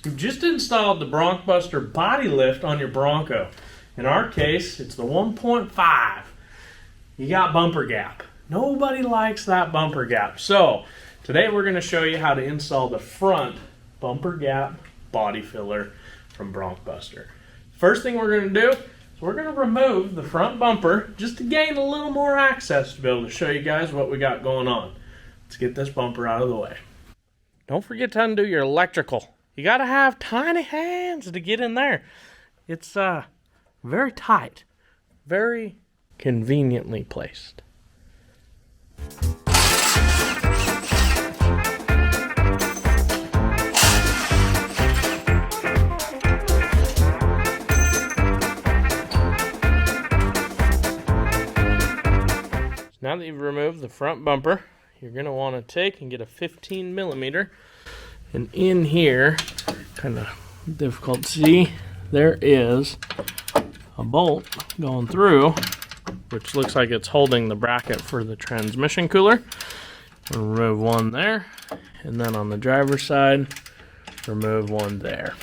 You've just installed the Broncbuster body lift on your Bronco. In our case, it's the 1.5. You got bumper gap. Nobody likes that bumper gap. So today we're going to show you how to install the front bumper gap body filler from Broncbuster. First thing we're going to do is we're going to remove the front bumper just to gain a little more access to be able to show you guys what we got going on. Let's get this bumper out of the way. Don't forget to undo your electrical. You got to have tiny hands to get in there. It's very tight, very conveniently placed. Now that you've removed the front bumper, you're going to want to take and get a 15 millimeter, and in here, kind of difficult to see, there is a bolt going through, which looks like it's holding the bracket for the transmission cooler. We'll remove one there, and then on the driver's side, remove one there.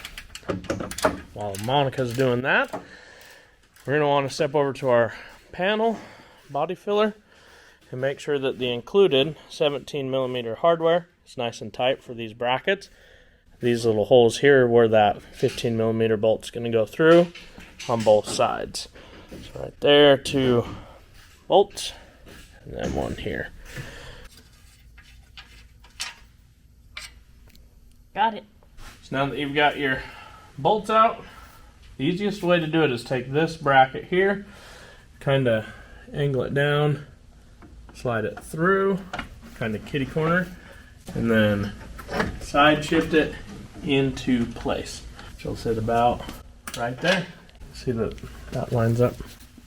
While Monica's doing that, we're going to want to step over to our panel body filler and make sure that the included 17 millimeter hardware is nice and tight for these brackets. These little holes here where that 15 millimeter bolt's going to go through on both sides. So right there, 2 bolts, and then one here. Got it. So now that you've got your bolts out, the easiest way to do it is take this bracket here, kind of angle it down, slide it through, kind of kitty corner, and then side shift it into place. So it'll sit about right there. See that that lines up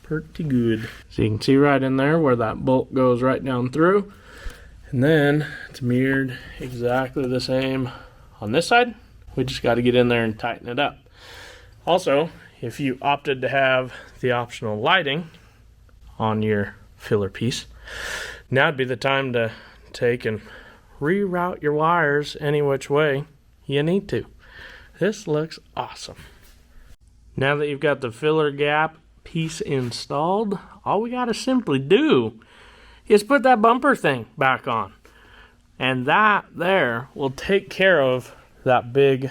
pretty good. So you can see right in there where that bolt goes right down through. And then it's mirrored exactly the same on this side. We just got to get in there and tighten it up. Also, if you opted to have the optional lighting on your filler piece, now would be the time to take and reroute your wires any which way you need to. This looks awesome. Now that you've got the filler gap piece installed, all we got to simply do is put that bumper thing back on. And that there will take care of that big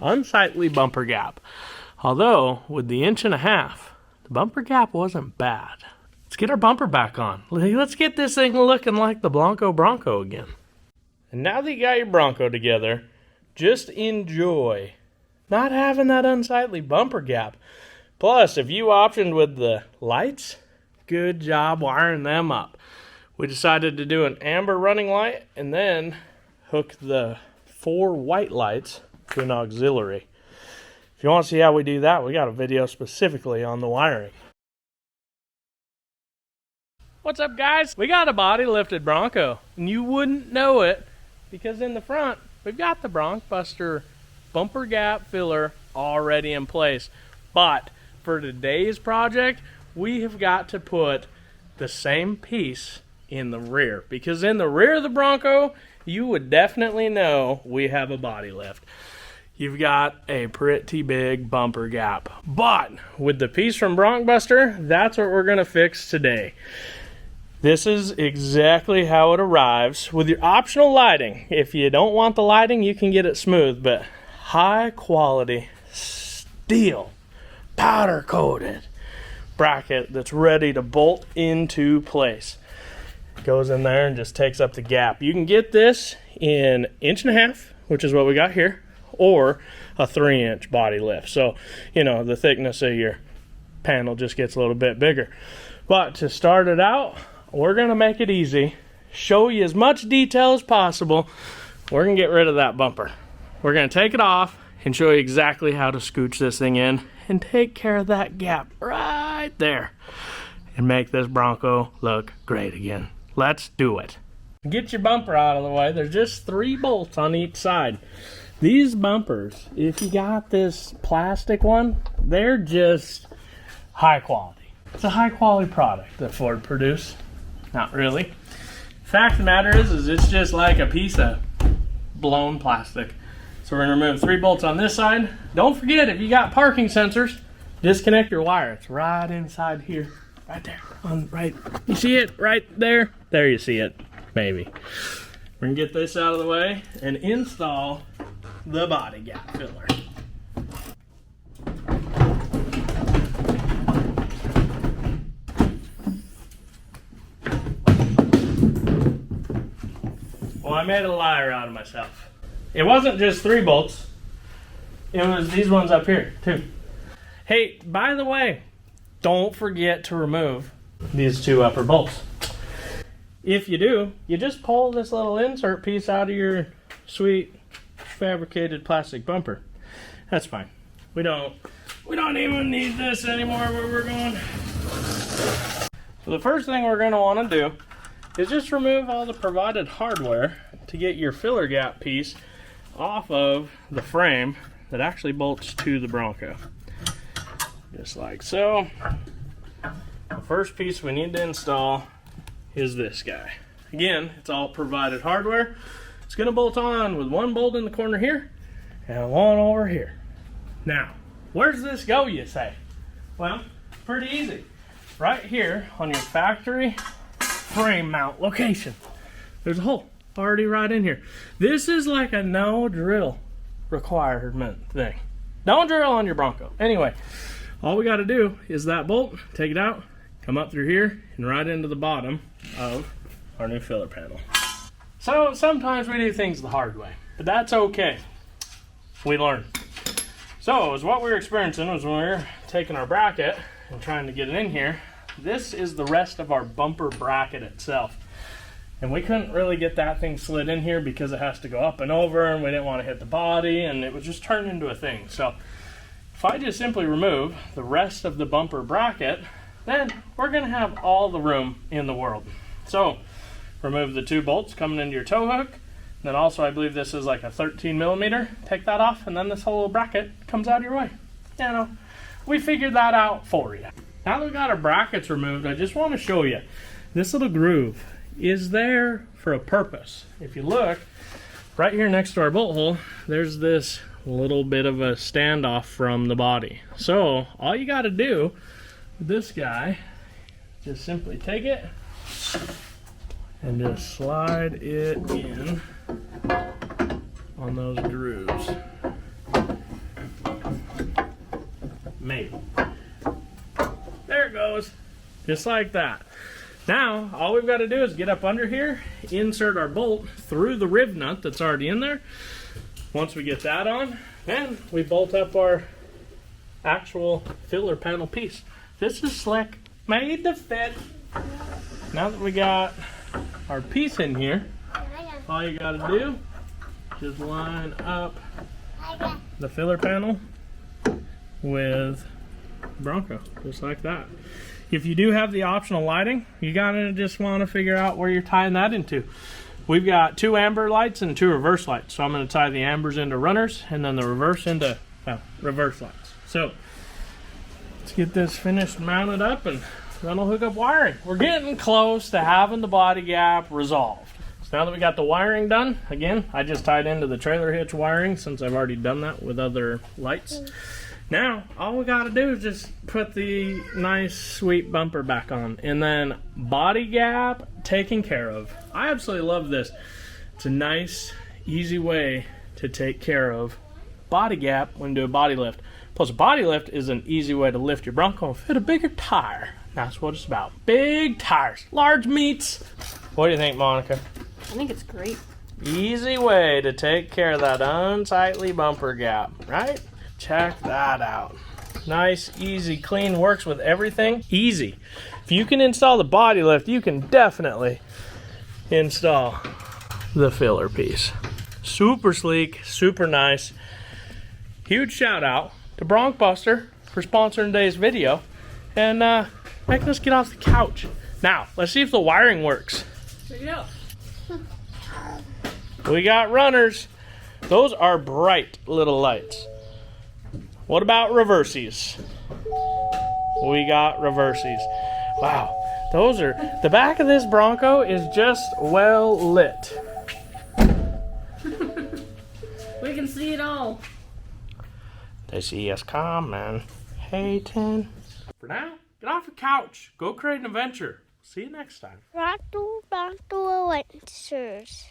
unsightly bumper gap. Although, with the 1.5 inches, the bumper gap wasn't bad. Let's get our bumper back on. Let's get this thing looking like the Blanco Bronco again. And now that you got your Bronco together, just enjoy not having that unsightly bumper gap. Plus, if you optioned with the lights, good job wiring them up. We decided to do an amber running light and then hook the 4 white lights to an auxiliary. If you want to see how we do that, we got a video specifically on the wiring. What's up, guys? We got a body lifted Bronco, and you wouldn't know it because in the front we've got the Broncbuster bumper gap filler already in place. But for today's project, we have got to put the same piece in the rear, because in the rear of the Bronco you would definitely know we have a body lift. You've got a pretty big bumper gap, but with the piece from Broncbuster, that's what we're going to fix today. This is exactly how it arrives with your optional lighting. If you don't want the lighting, you can get it smooth, but high quality steel powder coated bracket that's ready to bolt into place. Goes in there and just takes up the gap. You can get this in 1.5 inches, which is what we got here, or a 3-inch body lift. So, you know, the thickness of your panel just gets a little bit bigger. But to start it out, we're going to make it easy, show you as much detail as possible. We're going to get rid of that bumper. We're going to take it off and show you exactly how to scooch this thing in and take care of that gap right there and make this Bronco look great again. Let's do it. Get your bumper out of the way. There's just 3 bolts on each side. These bumpers, if you got this plastic one, they're just high quality. It's a high quality product that Ford produced. Not really. Fact of the matter is it's just like a piece of blown plastic. So we're gonna remove 3 bolts on this side. Don't forget, if you got parking sensors, disconnect your wire. It's right inside here, right there, you see it right there? There you see it, maybe. We're gonna get this out of the way and install the body gap filler. Well, I made a liar out of myself. It wasn't just 3 bolts. It was these ones up here, too. Hey, by the way, don't forget to remove these 2 upper bolts. If you do, you just pull this little insert piece out of your sweet fabricated plastic bumper. That's fine. We don't even need this anymore where we're going. So the first thing we're going to want to do is just remove all the provided hardware to get your filler gap piece off of the frame that actually bolts to the Bronco. Just like so. The first piece we need to install is this guy. Again, it's all provided hardware. It's going to bolt on with 1 bolt in the corner here and 1 over here. Now, where does this go, you say? Well, pretty easy. Right here on your factory frame mount location. There's a hole already right in here. This is like a no drill requirement thing. Don't drill on your Bronco. Anyway, all we got to do is that bolt, take it out, come up through here, and right into the bottom of our new filler panel. So sometimes we do things the hard way, but that's okay. We learn. So as what we were experiencing was when we were taking our bracket and trying to get it in here, this is the rest of our bumper bracket itself. And we couldn't really get that thing slid in here because it has to go up and over, and we didn't want to hit the body, and it would just turn into a thing. So if I just simply remove the rest of the bumper bracket, then we're going to have all the room in the world. So remove the 2 bolts coming into your tow hook. Then also, I believe this is like a 13 millimeter. Take that off, and then this whole little bracket comes out of your way. You know, we figured that out for you. Now that we've got our brackets removed, I just want to show you this little groove is there for a purpose. If you look right here next to our bolt hole, there's this little bit of a standoff from the body. So all you got to do with this guy, just simply take it and just slide it in on those grooves. Maybe. There it goes. Just like that. Now, all we've got to do is get up under here, insert our bolt through the rib nut that's already in there. Once we get that on, then we bolt up our actual filler panel piece. This is slick, made to fit. Now that we got our piece in here, all you got to do is line up the filler panel with Bronco, just like that. If you do have the optional lighting, you gotta just want to figure out where you're tying that into. We've got 2 amber lights and 2 reverse lights, so I'm going to tie the ambers into runners and then the reverse into reverse lights. So let's get this finished, mounted up, and then we'll hook up wiring. We're getting close to having the body gap resolved. So now that we got the wiring done, again, I just tied into the trailer hitch wiring since I've already done that with other lights. Now, all we got to do is just put the nice, sweet bumper back on. And then body gap taken care of. I absolutely love this. It's a nice, easy way to take care of body gap when you do a body lift. Plus, a body lift is an easy way to lift your Bronco and fit a bigger tire. That's what it's about. Big tires, large meats. What do you think, Monica? I think it's great. Easy way to take care of that unsightly bumper gap, right? Check that out. Nice, easy, clean, works with everything. Easy. If you can install the body lift, you can definitely install the filler piece. Super sleek, super nice. Huge shout out to Broncbuster for sponsoring today's video and making us get off the couch. Now, let's see if the wiring works. Yeah. We got runners. Those are bright little lights. What about reversies? We got reversies. Wow, those are, the back of this Bronco is just well lit. We can see it all know. They see us coming. Hey, 10. For now, get off your couch. Go create an adventure. See you next time. Bronco Adventures.